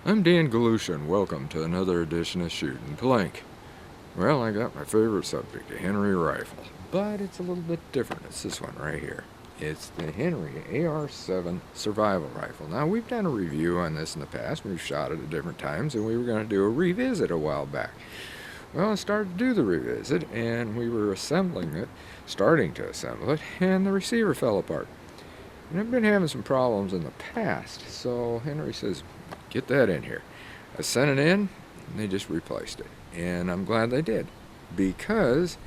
I'm Dan Galusha, and welcome to another edition of Shooting Plink. Well, I got my favorite subject, a Henry rifle, but it's a little bit different. It's this one right here. It's the Henry AR7 survival rifle. Now, we've done a review on this in the past. We've shot it at different times, and we were going to do a revisit a while back. Well, I started to do the revisit, and we were assembling it, starting to assemble it, and the receiver fell apart. And I've been having some problems in the past, so Henry says, get that in here. I sent it in, and they just replaced it. And I'm glad they did, because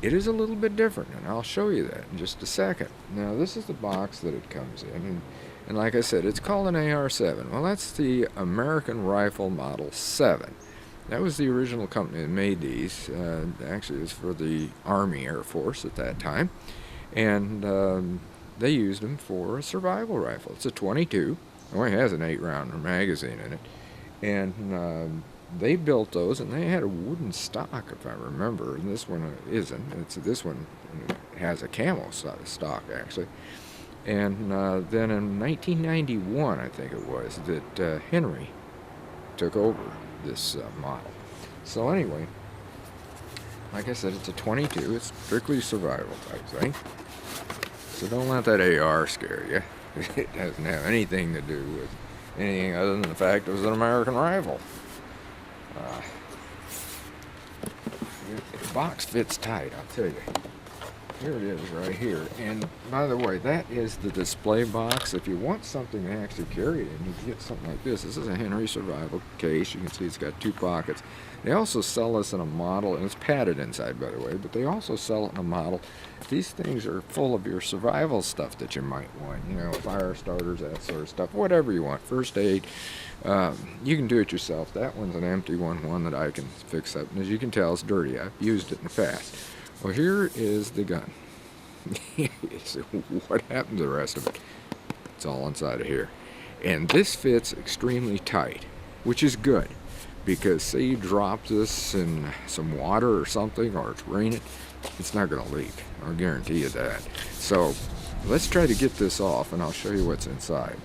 it is a little bit different, and I'll show you that in just a second. Now, this is the box that it comes in, and like I said, it's called an AR7. Well, that's the American Rifle Model 7. That was the original company that made these. Actually, it was for the Army Air Force at that time, and they used them for a survival rifle. It's a 22. It only has an 8-round magazine in it. And they built those, and they had a wooden stock, if I remember. And this one isn't. This one has a camo stock, actually. And then in 1991, I think it was, that Henry took over this model. So anyway, like I said, it's a 22. It's strictly survival type thing. So don't let that AR scare you. It doesn't have anything to do with anything other than the fact it was an American rifle. The box fits tight, I'll tell you. Here it is right here. And by the way, that is the display box. If you want something to actually carry it in, you can get something like this. This is a Henry survival case. You can see it's got 2 pockets. They also sell this in a model, and it's padded inside, by the way, but they also sell it in a model. These things are full of your survival stuff that you might want, you know, fire starters, that sort of stuff, whatever you want, first aid. You can do it yourself. That one's an empty one that I can fix up, and as you can tell, it's dirty. I've used it in the past. Well, here is the gun. So what happened to the rest of it? It's all inside of here. And this fits extremely tight, which is good, because say you drop this in some water or something, or it's raining, it's not going to leak. I'll guarantee you that. So let's try to get this off, and I'll show you what's inside.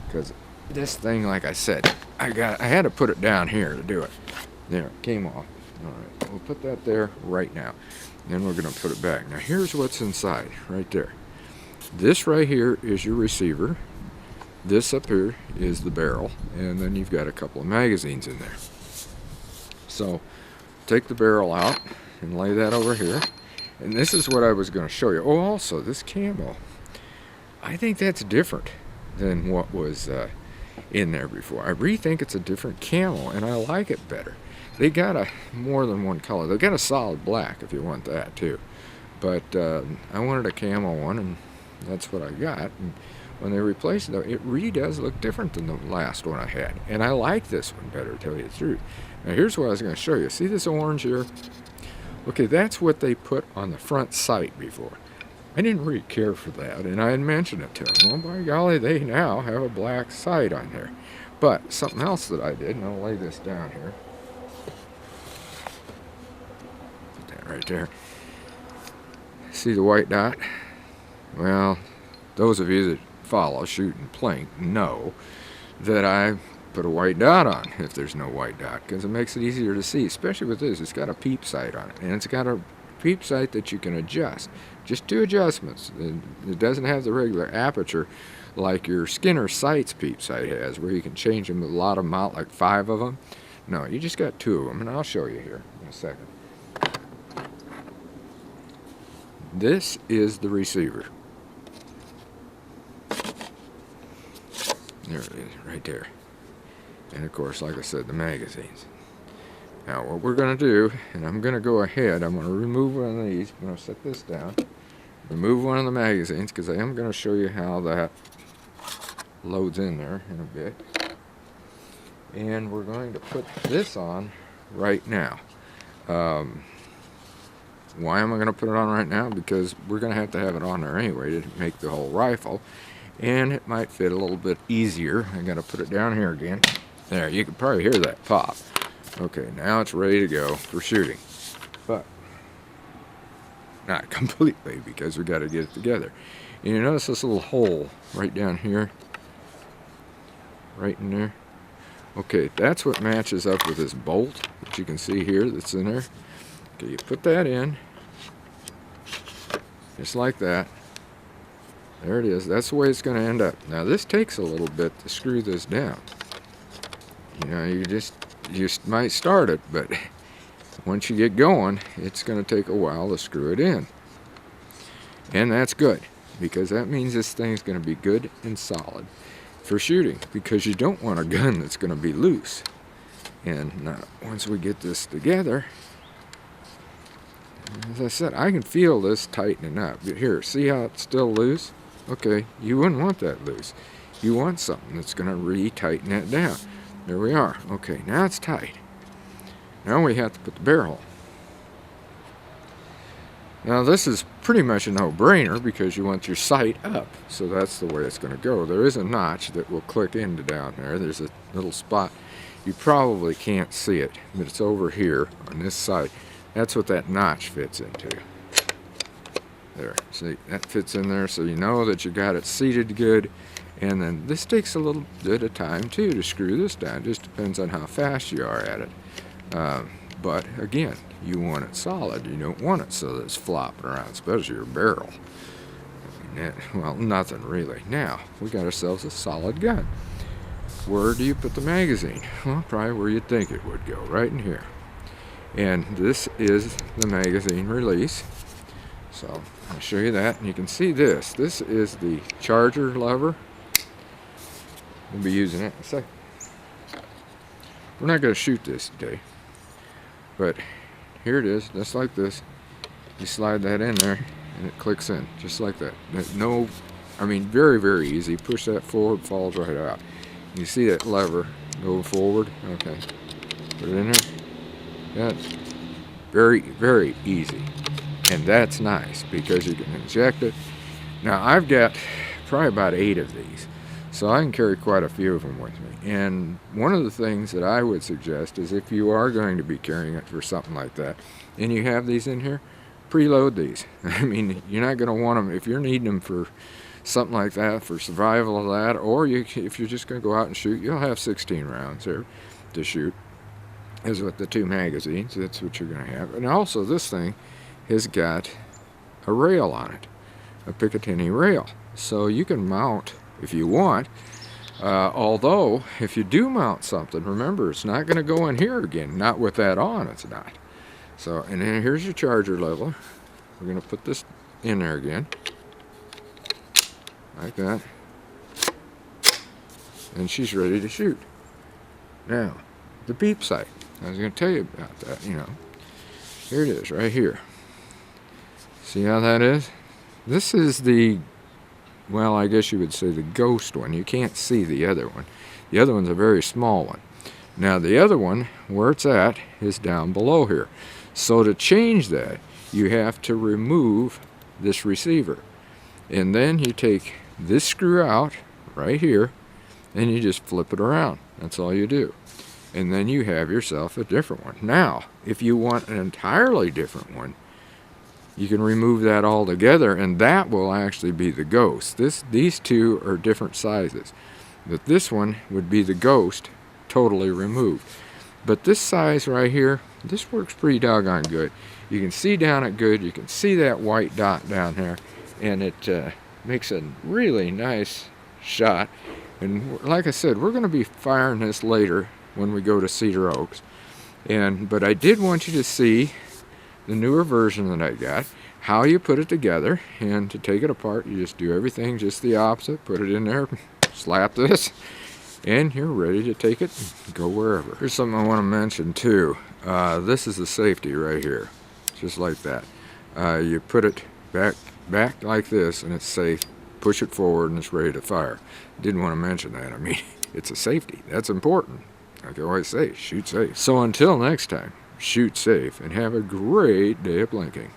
Because this thing, like I said, I had to put it down here to do it. There, it came off. All right, we'll put that there right now. Then we're going to put it back. Now here's what's inside, right there. This right here is your receiver. This up here is the barrel, and then you've got a couple of magazines in there. So take the barrel out and lay that over here. And this is what I was going to show you. Oh, also this camo. I think that's different than what was in there before. I really think it's a different camo, and I like it better. They got more than one color. They got a solid black if you want that too. But I wanted a camo one, and that's what I got. And when they replaced it, it really does look different than the last one I had. And I like this one better, to tell you the truth. Now here's what I was going to show you. See this orange here? Okay, that's what they put on the front sight before. I didn't really care for that, and I had mentioned it to them. Well, by golly, they now have a black sight on there. But something else that I did, and I'll lay this down here. Right there. See the white dot? Well, those of you that follow Shooting Plink know that I put a white dot on if there's no white dot, because it makes it easier to see, especially with this. It's got a peep sight on it, and it's got a peep sight that you can adjust. Just 2 adjustments. It doesn't have the regular aperture like your Skinner sights peep sight has, where you can change them with a lot of them out, like 5 of them. No, you just got 2 of them, and I'll show you here in a second. This is the receiver. There it is, right there. And of course, like I said, the magazines. Now what we're going to do, and I'm going to go ahead, I'm going to remove one of these. I'm going to set this down. Remove one of the magazines, because I am going to show you how that loads in there in a bit. And we're going to put this on right now. Why am I going to put it on right now? Because we're going to have it on there anyway to make the whole rifle. And it might fit a little bit easier. I got to put it down here again. There, you can probably hear that pop. Okay, now it's ready to go for shooting. But not completely, because we got to get it together. And you notice this little hole right down here? Right in there? Okay, that's what matches up with this bolt that you can see here that's in there. Okay, you put that in, just like that. There it is. That's the way it's going to end up. Now this takes a little bit to screw this down. You know, you just might start it, but once you get going, it's going to take a while to screw it in. And that's good, because that means this thing's going to be good and solid for shooting, because you don't want a gun that's going to be loose. And now, once we get this together, as I said, I can feel this tightening up. Here, see how it's still loose? Okay, you wouldn't want that loose. You want something that's going to re-tighten it down. There we are. Okay, now it's tight. Now we have to put the barrel. Now this is pretty much a no-brainer because you want your sight up. So that's the way it's going to go. There is a notch that will click into down there. There's a little spot. You probably can't see it, but it's over here on this side. That's what that notch fits into. There, see, that fits in there, so you know that you got it seated good. And then this takes a little bit of time too to screw this down. It just depends on how fast you are at it. But again, you want it solid. You don't want it so that it's flopping around, especially your barrel. Well, nothing really. Now, we got ourselves a solid gun. Where do you put the magazine? Well, probably where you'd think it would go, right in here. And this is the magazine release. So I'll show you that, and you can see this. This is the charger lever. We'll be using it in a second. We're not going to shoot this today, but here it is, just like this. You slide that in there, and it clicks in, just like that. No, I mean, very, very easy. Push that forward, falls right out. You see that lever go forward? Okay. Put it in there. That's very, very easy. And that's nice because you can inject it. Now I've got probably about 8 of these, so I can carry quite a few of them with me. And one of the things that I would suggest is if you are going to be carrying it for something like that, and you have these in here, preload these. I mean, you're not going to want them if you're needing them for something like that, for survival of that, or if you're just going to go out and shoot, you'll have 16 rounds there to shoot, as with the 2 magazines. That's what you're going to have. And also this thing has got a rail on it, a Picatinny rail, so you can mount if you want. Although if you do mount something, remember it's not going to go in here again, not with that on, it's not. So, and then here's your charger level. We're going to put this in there again like that, and she's ready to shoot. Now the beep sight, I was going to tell you about that. You know, here it is right here. See how that is? This is the, well, I guess you would say the ghost one. You can't see the other one. The other one's a very small one. Now the other one, where it's at, is down below here. So to change that, you have to remove this receiver. And then you take this screw out right here, and you just flip it around. That's all you do. And then you have yourself a different one. Now, if you want an entirely different one, you can remove that all together, and that will actually be the ghost. These two are different sizes, but this one would be the ghost totally removed. But this size right here, this works pretty doggone good. You can see down it good. You can see that white dot down there, and it makes a really nice shot. And like I said, we're going to be firing this later when we go to Cedar Oaks. But I did want you to see the newer version that I got, how you put it together. And to take it apart, you just do everything just the opposite. Put it in there, slap this, and you're ready to take it and go wherever. Here's something I want to mention too. This is the safety right here, just like that. You put it back like this, and it's safe. Push it forward, and it's ready to fire. Didn't want to mention that. I mean, it's a safety. That's important. Like I always say, shoot safe. So until next time, shoot safe and have a great day of plinking.